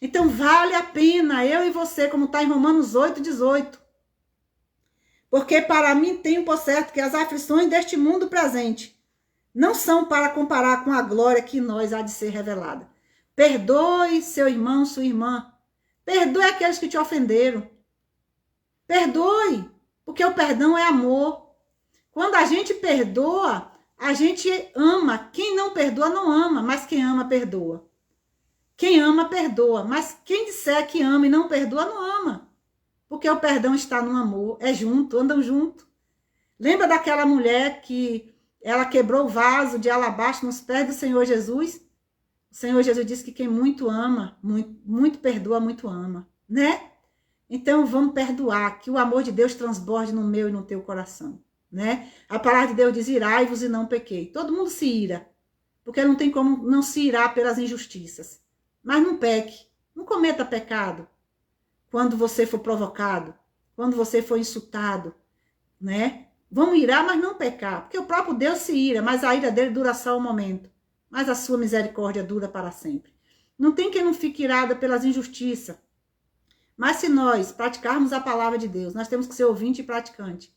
Então vale a pena, eu e você, como está em Romanos 8:18. Porque para mim tenho por certo que as aflições deste mundo presente não são para comparar com a glória que em nós há de ser revelada. Perdoe seu irmão, sua irmã. Perdoe aqueles que te ofenderam. Perdoe, porque o perdão é amor. Quando a gente perdoa, a gente ama. Quem não perdoa, não ama, mas quem ama, perdoa. Quem ama, perdoa, mas quem disser que ama e não perdoa, não ama. Porque o perdão está no amor, é junto, andam junto. Lembra daquela mulher que ela quebrou o vaso de alabastro nos pés do Senhor Jesus? O Senhor Jesus disse que quem muito ama, muito perdoa, muito ama, né? Então vamos perdoar, que o amor de Deus transborde no meu e no teu coração. Né? A palavra de Deus diz, irai-vos e não pequei. Todo mundo se ira, porque não tem como não se irar pelas injustiças. Mas não peque, não cometa pecado. Quando você for provocado, quando você for insultado, né? Vamos irar, mas não pecar, porque o próprio Deus se ira, mas a ira dele dura só um momento. Mas a sua misericórdia dura para sempre. Não tem quem não fique irada pelas injustiças. Mas se nós praticarmos a palavra de Deus, nós temos que ser ouvinte e praticante.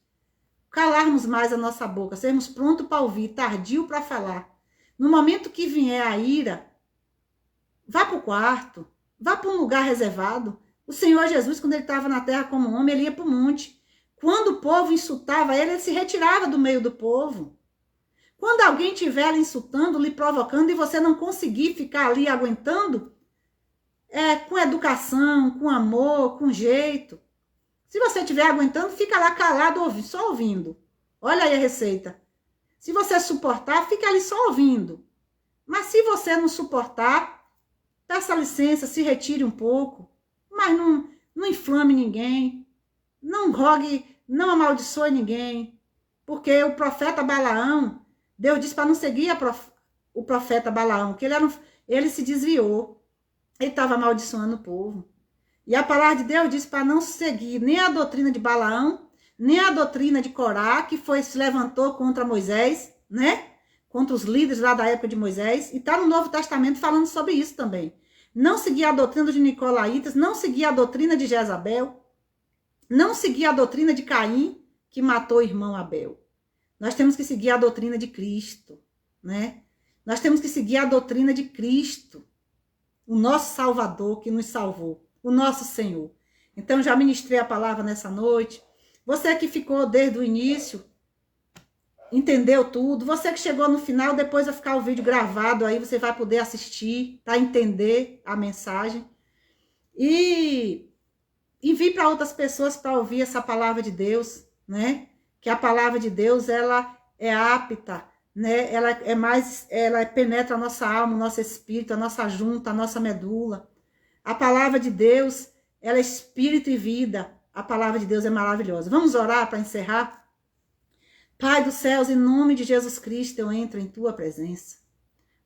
Calarmos mais a nossa boca, sermos prontos para ouvir, tardio para falar. No momento que vier a ira, vá para o quarto, vá para um lugar reservado. O Senhor Jesus, quando ele estava na terra como homem, ele ia para o monte. Quando o povo insultava ele se retirava do meio do povo. Quando alguém estiver lhe insultando, lhe provocando, e você não conseguir ficar ali aguentando, com educação, com amor, com jeito. Se você estiver aguentando, fica lá calado, só ouvindo. Olha aí a receita. Se você suportar, fica ali só ouvindo. Mas se você não suportar, peça licença, se retire um pouco, mas não inflame ninguém, não rogue, não amaldiçoe ninguém, porque o profeta Balaão, Deus disse para não seguir o profeta Balaão, que ele se desviou, ele estava amaldiçoando o povo. E a palavra de Deus diz para não seguir nem a doutrina de Balaão, nem a doutrina de Corá, que se levantou contra Moisés, né? Contra os líderes lá da época de Moisés. E está no Novo Testamento falando sobre isso também. Não seguir a doutrina de Nicolaítas, não seguir a doutrina de Jezabel, não seguir a doutrina de Caim, que matou o irmão Abel. Nós temos que seguir a doutrina de Cristo, né? Nós temos que seguir a doutrina de Cristo, o nosso Salvador que nos salvou, o nosso Senhor. Então, já ministrei a palavra nessa noite. Você que ficou desde o início, entendeu tudo. Você que chegou no final, depois vai ficar o vídeo gravado, aí você vai poder assistir, tá? Entender a mensagem. E envie para outras pessoas para ouvir essa palavra de Deus, né? Que a palavra de Deus, ela é apta, né? Ela penetra a nossa alma, o nosso espírito, a nossa junta, a nossa medula. A palavra de Deus, ela é espírito e vida. A palavra de Deus é maravilhosa. Vamos orar para encerrar? Pai dos céus, em nome de Jesus Cristo, eu entro em tua presença.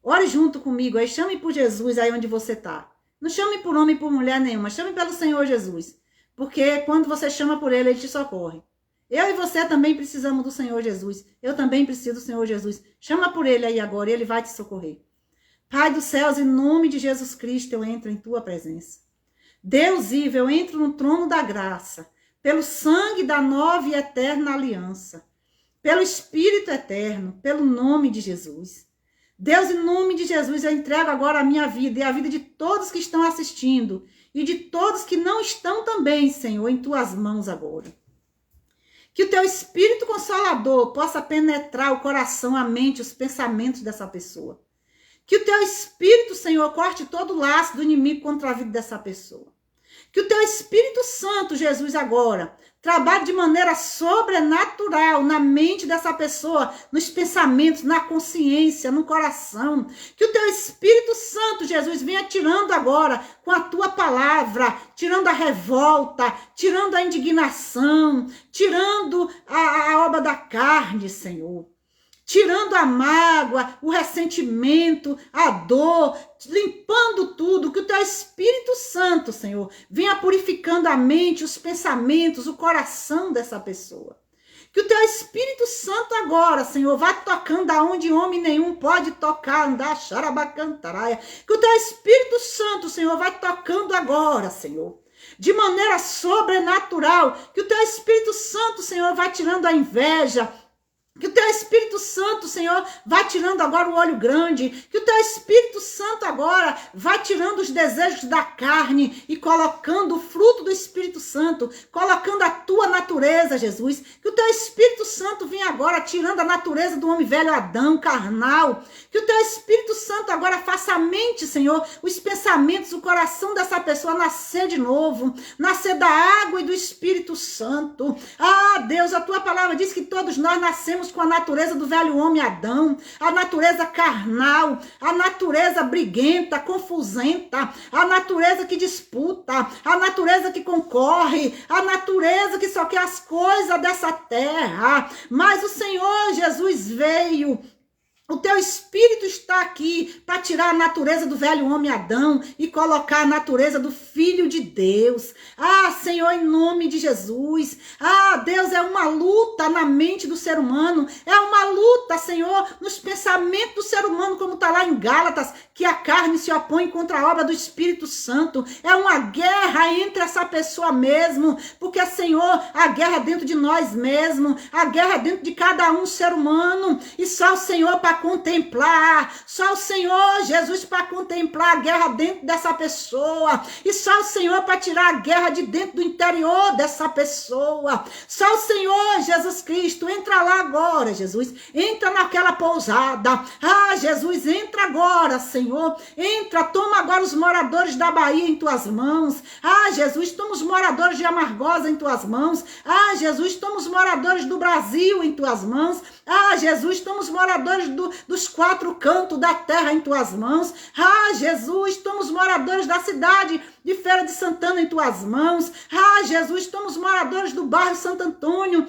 Ore junto comigo aí, chame por Jesus aí onde você está. Não chame por homem e por mulher nenhuma, chame pelo Senhor Jesus. Porque quando você chama por ele te socorre. Eu e você também precisamos do Senhor Jesus. Eu também preciso do Senhor Jesus. Chama por ele aí agora e ele vai te socorrer. Pai dos céus, em nome de Jesus Cristo, eu entro em tua presença. Deus vivo, eu entro no trono da graça, pelo sangue da nova e eterna aliança, pelo Espírito eterno, pelo nome de Jesus. Deus, em nome de Jesus, eu entrego agora a minha vida e a vida de todos que estão assistindo e de todos que não estão também, Senhor, em tuas mãos agora. Que o teu Espírito Consolador possa penetrar o coração, a mente, os pensamentos dessa pessoa. Que o teu Espírito, Senhor, corte todo o laço do inimigo contra a vida dessa pessoa. Que o teu Espírito Santo, Jesus, agora, trabalhe de maneira sobrenatural na mente dessa pessoa, nos pensamentos, na consciência, no coração. Que o teu Espírito Santo, Jesus, venha tirando agora com a tua palavra, tirando a revolta, tirando a indignação, tirando a obra da carne, Senhor. Tirando a mágoa, o ressentimento, a dor, limpando tudo, que o teu Espírito Santo, Senhor, venha purificando a mente, os pensamentos, o coração dessa pessoa. Que o teu Espírito Santo agora, Senhor, vá tocando aonde homem nenhum pode tocar, andar, xarabacantaraia. Que o teu Espírito Santo, Senhor, vai tocando agora, Senhor. De maneira sobrenatural, que o teu Espírito Santo, Senhor, vai tirando a inveja. Que o teu Espírito Santo, Senhor, vai tirando agora o olho grande. Que o teu Espírito Santo agora vai tirando os desejos da carne e colocando o fruto do Espírito Santo, colocando a tua natureza, Jesus. Que o teu Espírito Santo venha agora tirando a natureza do homem velho Adão, carnal. Que o teu Espírito Santo agora faça a mente, Senhor, os pensamentos, o coração dessa pessoa nascer de novo, nascer da água e do Espírito Santo. Ah, Deus, a tua palavra diz que todos nós nascemos com a natureza do velho homem Adão, a natureza carnal, a natureza briguenta, confusenta, a natureza que disputa, a natureza que concorre, a natureza que só quer as coisas dessa terra. Mas o Senhor Jesus veio. O teu Espírito está aqui para tirar a natureza do velho homem Adão e colocar a natureza do Filho de Deus. Ah, Senhor, em nome de Jesus. Ah, Deus, é uma luta na mente do ser humano. É uma luta, Senhor, nos pensamentos do ser humano, como está lá em Gálatas, que a carne se opõe contra a obra do Espírito Santo. É uma guerra entre essa pessoa mesmo, porque, Senhor, a guerra é dentro de nós mesmos, a guerra é dentro de cada um ser humano, e só o Senhor para contemplar, só o Senhor Jesus para contemplar a guerra dentro dessa pessoa, e só o Senhor para tirar a guerra de dentro do interior dessa pessoa, só o Senhor Jesus Cristo. Entra lá agora, Jesus, entra naquela pousada. Ah, Jesus, entra agora, Senhor, entra, toma agora os moradores da Bahia em tuas mãos. Ah, Jesus, toma os moradores de Amargosa em tuas mãos. Ah, Jesus, toma os moradores do Brasil em tuas mãos. Ah, Jesus, toma os moradores do dos 4 cantos da terra em tuas mãos. Ah, Jesus, toma os moradores da cidade de Feira de Santana em tuas mãos. Ah, Jesus, toma os moradores do bairro Santo Antônio,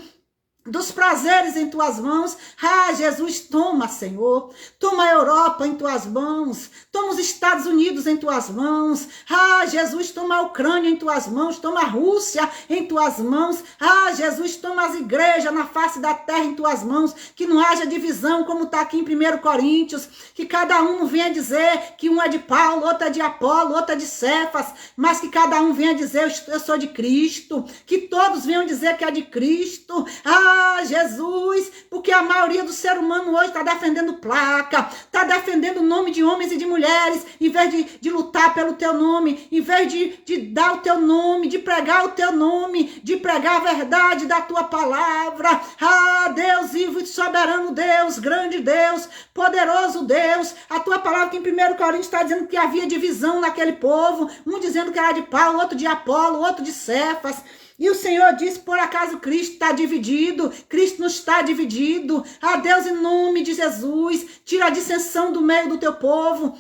dos prazeres em tuas mãos. Ah, Jesus, toma, Senhor. Toma a Europa em tuas mãos. Toma os Estados Unidos em tuas mãos. Ah, Jesus, toma a Ucrânia em tuas mãos. Toma a Rússia em tuas mãos. Ah, Jesus, toma as igrejas na face da terra em tuas mãos. Que não haja divisão, como está aqui em 1 Coríntios. Que cada um não venha dizer que um é de Paulo, outro é de Apolo, outro é de Cefas. Mas que cada um venha dizer, eu sou de Cristo. Que todos venham dizer que é de Cristo. Ah, Jesus, porque a maioria do ser humano hoje está defendendo placa, está defendendo o nome de homens e de mulheres, em vez de lutar pelo teu nome, em vez de dar o teu nome, de pregar o teu nome, de pregar a verdade da tua palavra. Ah, Deus vivo e soberano Deus, grande Deus, poderoso Deus, a tua palavra que em 1 Coríntios está dizendo que havia divisão naquele povo, um dizendo que era de Paulo, outro de Apolo, outro de Cefas. E o Senhor disse, por acaso Cristo está dividido? Cristo não está dividido. Ah, Deus, em nome de Jesus, tira a dissensão do meio do teu povo.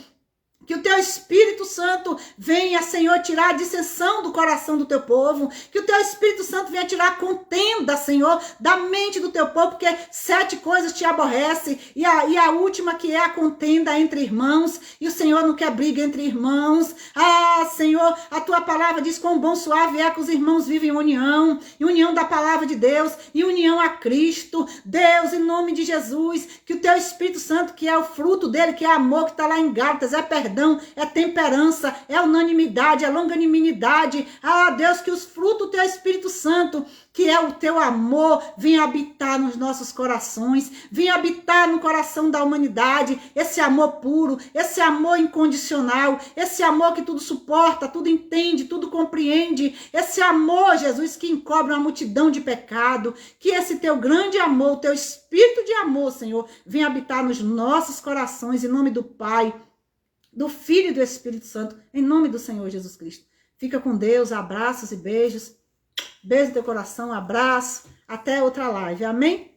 Que o teu Espírito Santo venha, Senhor, tirar a dissensão do coração do teu povo. Que o teu Espírito Santo venha tirar a contenda, Senhor, da mente do teu povo, porque 7 coisas te aborrecem. E a última que é a contenda entre irmãos. E o Senhor não quer briga entre irmãos. Ah, Senhor, a tua palavra diz quão bom suave é que os irmãos vivem em união. Em união da palavra de Deus. Em união a Cristo. Deus, em nome de Jesus, que o teu Espírito Santo, que é o fruto dele, que é amor, que está lá em Gálatas, é perdão, é temperança, é unanimidade, é longanimidade. Ah, Deus, que os frutos do teu Espírito Santo, que é o teu amor, venha habitar nos nossos corações, venha habitar no coração da humanidade, esse amor puro, esse amor incondicional, esse amor que tudo suporta, tudo entende, tudo compreende, esse amor, Jesus, que encobre uma multidão de pecado, que esse teu grande amor, o teu Espírito de amor, Senhor, venha habitar nos nossos corações, em nome do Pai, do Filho e do Espírito Santo, em nome do Senhor Jesus Cristo. Fica com Deus, abraços e beijos. Beijo no teu coração, abraço. Até outra live. Amém?